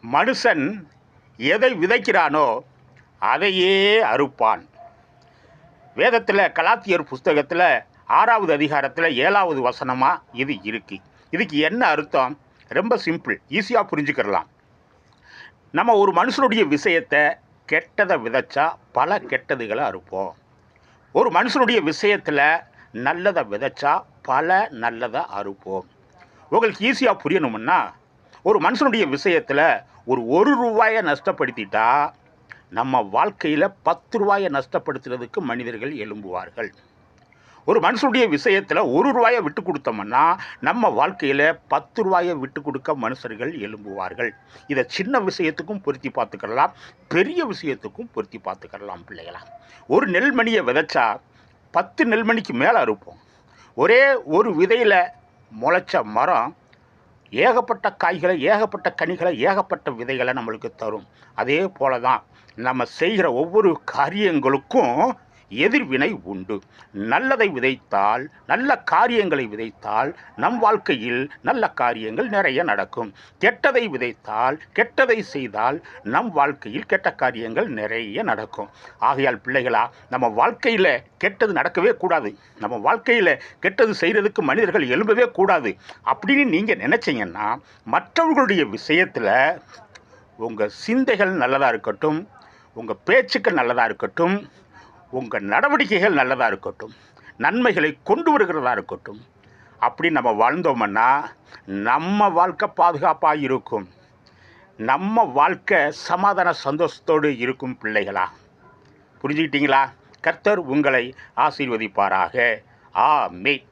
மனுஷன் எதை விதைக்கிறானோ அதையே அறுப்பான். வேதத்தில் கலாத்தியர் புஸ்தகத்தில் 6வது அதிகாரத்தில் 7வது வசனமாக இது இருக்குது. இதுக்கு என்ன அர்த்தம்? ரொம்ப சிம்பிள், ஈஸியாக புரிஞ்சுக்கிடலாம். நம்ம ஒரு மனுஷனுடைய விஷயத்தை கெட்டதை விதைச்சா பல கெட்டதுகளை அறுப்போம். ஒரு மனுஷனுடைய விஷயத்தில் நல்லதை விதைச்சா பல நல்லதை அறுப்போம். உங்களுக்கு ஈஸியாக புரியணும்னா, ஒரு மனுஷனுடைய விஷயத்தில் ஒரு ரூபாயை நஷ்டப்படுத்திட்டா நம்ம வாழ்க்கையில் 10 ரூபாயை நஷ்டப்படுத்துறதுக்கு மனிதர்கள் எழும்புவார்கள். ஒரு மனுஷனுடைய விஷயத்தில் ரூபாயை விட்டு கொடுத்தோம்னா நம்ம வாழ்க்கையில் 10 ரூபாயை விட்டு கொடுக்க மனுஷர்கள் எழும்புவார்கள். இதை சின்ன விஷயத்துக்கும் பொருத்தி பார்த்துக்கலாம், பெரிய விஷயத்துக்கும் பொருத்தி பார்த்துக்கலாம். பிள்ளைகளா, ஒரு நெல்மணியை விதைச்சா 10 நெல்மணிக்கு மேலே அறுப்போம். ஒரே ஒரு விதையில் முளைச்ச மரம் ஏகப்பட்ட காய்களை, ஏகப்பட்ட கனிகளை, ஏகப்பட்ட விதைகளை நம்மளுக்கு தரும். அதே போல தான் நம்ம செய்கிற ஒவ்வொரு காரியங்களுக்கும் எதிர்வினை உண்டு. நல்லதை விதைத்தால், நல்ல காரியங்களை விதைத்தால் நம் வாழ்க்கையில் நல்ல காரியங்கள் நிறைய நடக்கும். கெட்டதை விதைத்தால், கெட்டதை செய்தால் நம் வாழ்க்கையில் கெட்ட காரியங்கள் நிறைய நடக்கும். ஆகையால் பிள்ளைகளா, நம்ம வாழ்க்கையில் கெட்டது நடக்கவே கூடாது. நம்ம வாழ்க்கையில் கெட்டது செய்கிறதுக்கு மனிதர்கள் எழும்பவே கூடாது அப்படின்னு நீங்கள் நினச்சிங்கன்னா, மற்றவர்களுடைய விஷயத்தில் உங்கள் சிந்தைகள் நல்லதாக இருக்கட்டும், உங்கள் பேச்சுக்கள் நல்லதாக இருக்கட்டும், உங்கள் நடவடிக்கைகள் நல்லதாக இருக்கட்டும், நன்மைகளை கொண்டு வருகிறதா இருக்கட்டும், அப்படி நம்ம வாழ்ந்தோம்னா நம்ம வாழ்க்கை பாதுகாப்பாக இருக்கும். நம்ம வாழ்க்கை சமாதான சந்தோஷத்தோடு இருக்கும். பிள்ளைகளா, புரிஞ்சுக்கிட்டீங்களா? கர்த்தர் உங்களை ஆசீர்வதிப்பாராக. ஆமென்.